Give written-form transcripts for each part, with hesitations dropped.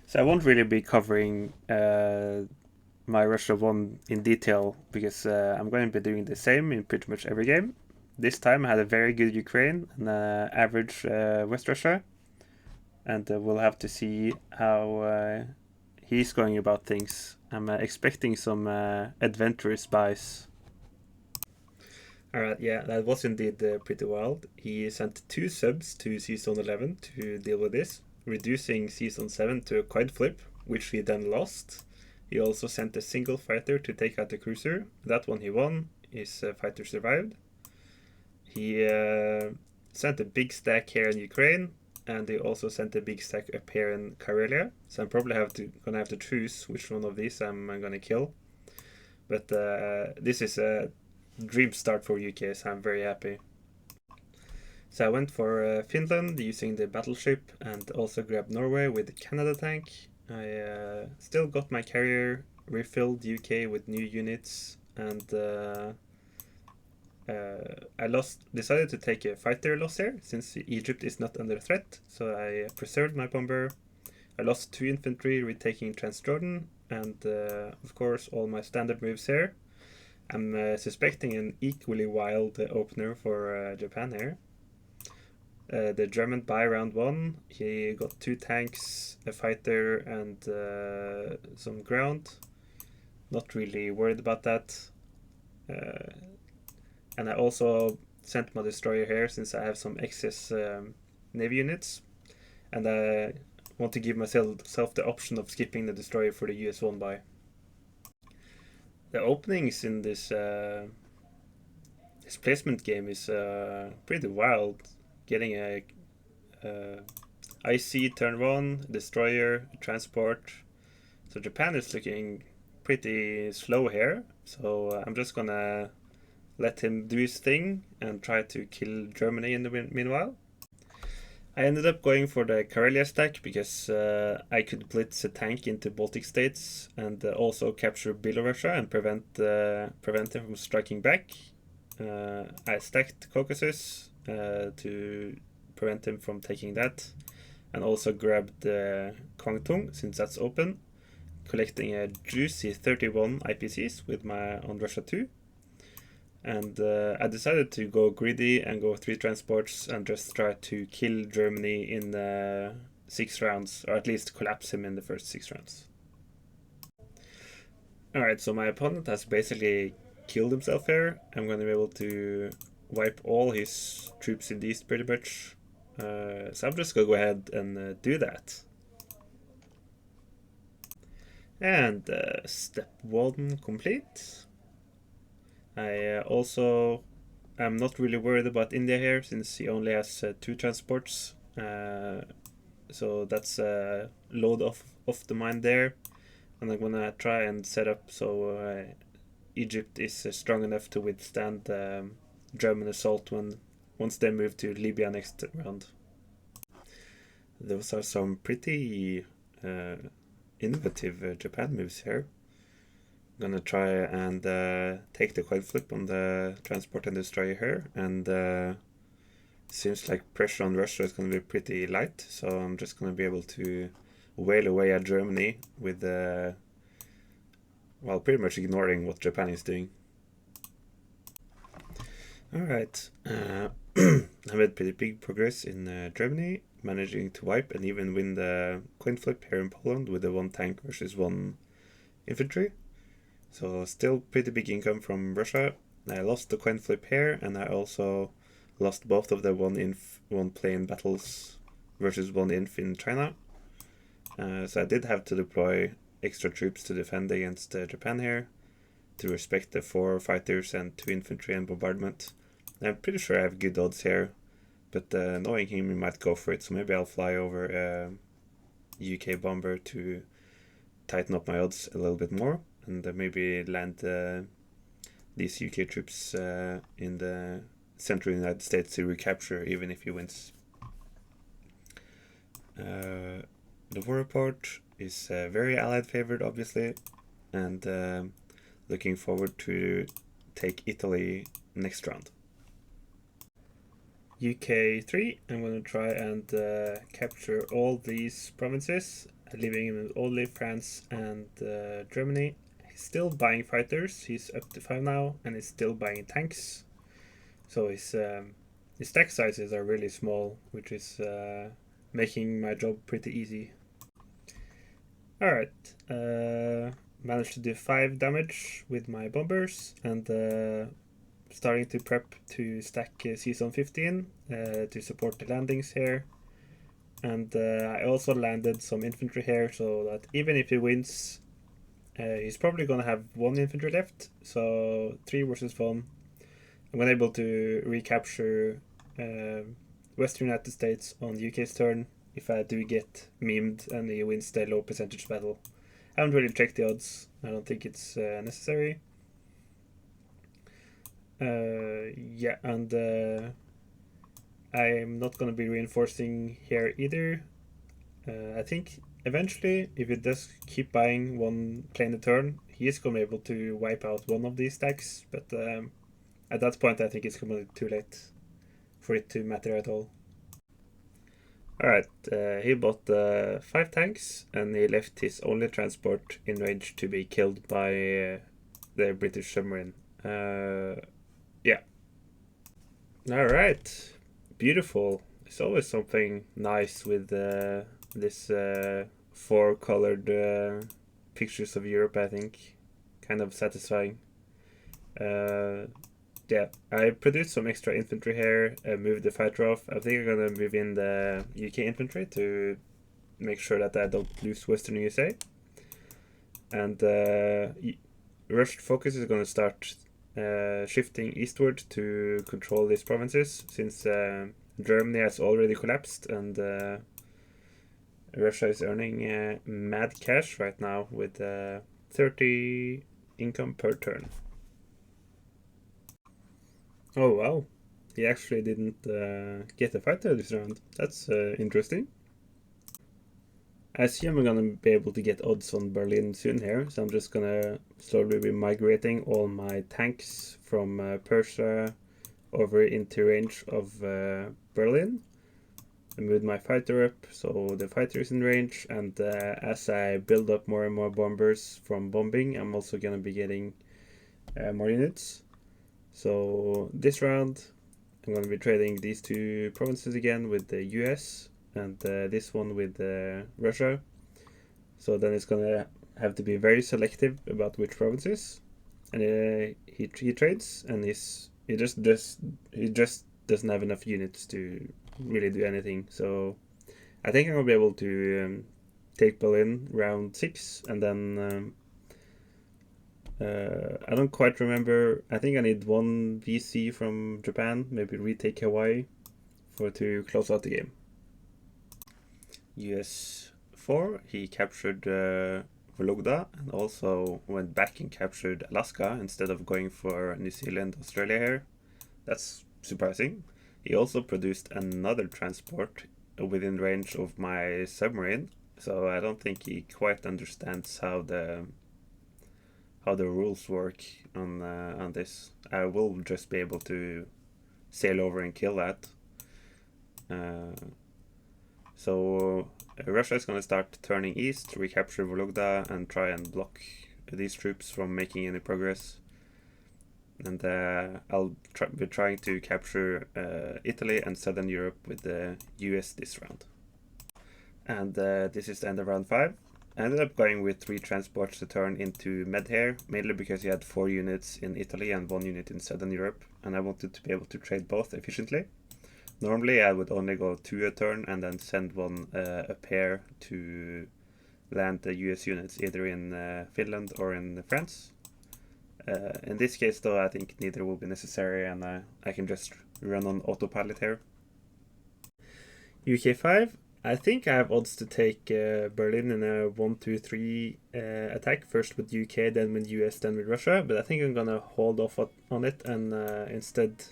So I won't really be covering my Russia 1 in detail because I'm going to be doing the same in pretty much every game. This time I had a very good Ukraine and average West Russia, and we'll have to see how he's going about things. I'm expecting some adventurous buys. Alright, yeah, that was indeed pretty wild. He sent 2 subs to Season 11 to deal with this, reducing Season 7 to a coin flip, which he then lost. He also sent a single fighter to take out the cruiser. That one he won. His fighter survived. He sent a big stack here in Ukraine, and he also sent a big stack up here in Karelia. So I'm probably gonna have to choose which one of these I'm gonna kill. But this is a dream start for UK, so I'm very happy. So I went for Finland using the Battleship and also grabbed Norway with the Canada tank. I still got my carrier refilled UK with new units, and I decided to take a fighter loss here since Egypt is not under threat. So I preserved my bomber. I lost 2 infantry retaking Transjordan, and of course all my standard moves here. I'm suspecting an equally wild opener for Japan here. The German by round 1, he got 2 tanks, a fighter, and some ground. Not really worried about that. And I also sent my destroyer here since I have some excess navy units, and I want to give myself the option of skipping the destroyer for the US-1 buy. The openings in this displacement game is pretty wild. Getting a IC turn 1, destroyer, transport. So Japan is looking pretty slow here. So I'm just gonna let him do his thing and try to kill Germany in the meanwhile. I ended up going for the Karelia stack because I could blitz a tank into Baltic states and also capture Belarusia and prevent him from striking back. I stacked Caucasus to prevent him from taking that, and also grabbed Kwangtung since that's open, collecting a juicy 31 IPCs with my on Russia 2. And I decided to go greedy and go 3 transports and just try to kill Germany in 6 rounds, or at least collapse him in the first 6 rounds. Alright, so my opponent has basically killed himself here. I'm going to be able to wipe all his troops in the east pretty much. So I'm just going to go ahead and do that. And step 1 complete. I also am not really worried about India here since he only has 2 transports. So that's a load off the mind there. And I'm gonna try and set up so Egypt is strong enough to withstand German assault once they move to Libya next round. Those are some pretty innovative Japan moves here. Gonna try and take the coin flip on the transport and destroyer here, and seems like pressure on Russia is gonna be pretty light, so I'm just gonna be able to wail away at Germany with well, pretty much ignoring what Japan is doing. Alright, I made pretty big progress in Germany, managing to wipe and even win the coin flip here in Poland with the 1 tank versus 1 infantry. So still pretty big income from Russia. I lost the coin flip here, and I also lost both of the 1 inf, 1 plane battles versus 1 inf in China. So I did have to deploy extra troops to defend against Japan here, to respect the 4 fighters and 2 infantry and bombardment. I'm pretty sure I have good odds here, but knowing him, he might go for it, so maybe I'll fly over a UK bomber to tighten up my odds a little bit more, and maybe land these UK troops in the central United States to recapture, even if he wins. The war report is very Allied favored, obviously, and looking forward to take Italy next round. UK 3, I'm going to try and capture all these provinces leaving him with only France and Germany. He's still buying fighters. He's up to 5 now, and he's still buying tanks. So his stack sizes are really small, which is making my job pretty easy. Alright, managed to do 5 damage with my bombers, and starting to prep to stack Season 15 to support the landings here. And I also landed some infantry here, so that even if he wins, he's probably going to have 1 infantry left, so 3 versus 1. I'm going to be able to recapture Western United States on UK's turn if I do get memed and he wins the low percentage battle. I haven't really checked the odds. I don't think it's necessary. Yeah, and I'm not going to be reinforcing here either. I think eventually, if he does keep buying 1 plane a turn, he is going to be able to wipe out 1 of these stacks, but at that point I think it's going to be too late for it to matter at all. Alright, he bought 5 tanks, and he left his only transport in range to be killed by the British submarine. Yeah. Alright, beautiful. It's always something nice with this 4-colored pictures of Europe, I think. Kind of satisfying. Yeah, I produced some extra infantry here, moved the fighter off. I think I'm gonna move in the UK infantry to make sure that I don't lose Western USA. And Russian focus is gonna start shifting eastward to control these provinces, since Germany has already collapsed and Russia is earning mad cash right now with 30 income per turn. Oh wow, he actually didn't get a fighter this round. That's interesting. I assume I'm gonna be able to get odds on Berlin soon here, so I'm just gonna slowly be migrating all my tanks from Persia over into range of Berlin. I moved my fighter up, so the fighter is in range, and as I build up more and more bombers from bombing, I'm also gonna be getting more units. So this round, I'm going to be trading these 2 provinces again with the US, and this one with Russia. So then it's going to have to be very selective about which provinces. And he trades, and he just doesn't have enough units to really do anything. So I think I'm going to be able to take Berlin round 6, and then I don't quite remember. I think I need 1 VC from Japan, maybe retake Hawaii to close out the game. US 4, he captured Vologda and also went back and captured Alaska instead of going for New Zealand, Australia here. That's surprising. He also produced another transport within range of my submarine, so I don't think he quite understands how the rules work on this. I will just be able to sail over and kill that. So Russia is going to start turning east, recapture Vologda, and try and block these troops from making any progress. And I'll be trying to capture Italy and Southern Europe with the US this round. And this is the end of round 5. I ended up going with 3 transports to turn into Med here, mainly because he had 4 units in Italy and 1 unit in Southern Europe, and I wanted to be able to trade both efficiently. Normally I would only go 2 a turn and then send 1 a pair to land the US units either in Finland or in France. In this case though, I think neither will be necessary, and I can just run on autopilot here. UK 5. I think I have odds to take Berlin in a 1-2-3 attack, first with UK, then with US, then with Russia, but I think I'm gonna hold off on it and instead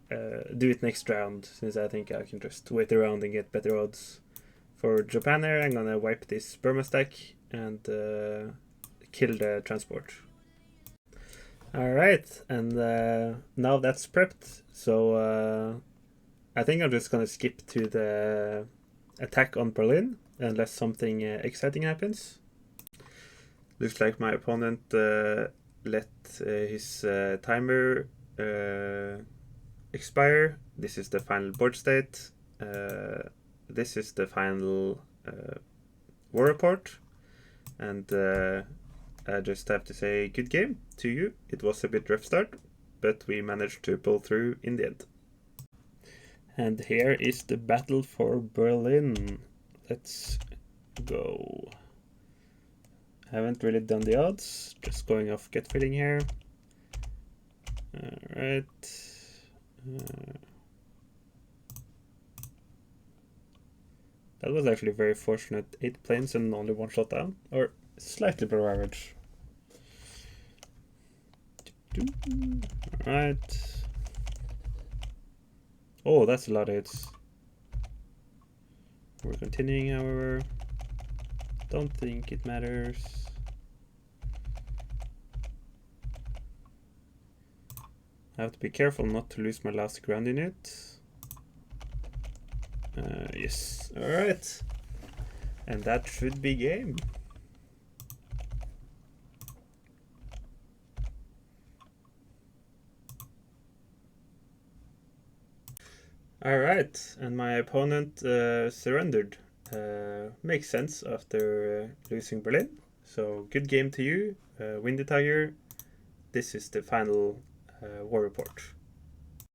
do it next round, since I think I can just wait around and get better odds. For Japan here, I'm gonna wipe this Burma stack and kill the transport. Alright, and now that's prepped, so I think I'm just gonna skip to the attack on Berlin, unless something exciting happens. Looks like my opponent let his timer expire. This is the final board state. This is the final war report. And I just have to say good game to you. It was a bit rough start, but we managed to pull through in the end. And here is the battle for Berlin. Let's go. Haven't really done the odds, just going off gut feeling here. Alright. That was actually very fortunate. 8 planes and only 1 shot down, or slightly below average. Alright. Oh, that's a lot of hits. We're continuing, however. Don't think it matters. I have to be careful not to lose my last ground unit. Yes, alright. And that should be game. Alright, and my opponent surrendered. Makes sense after losing Berlin. So good game to you, Windy Tiger. This is the final war report.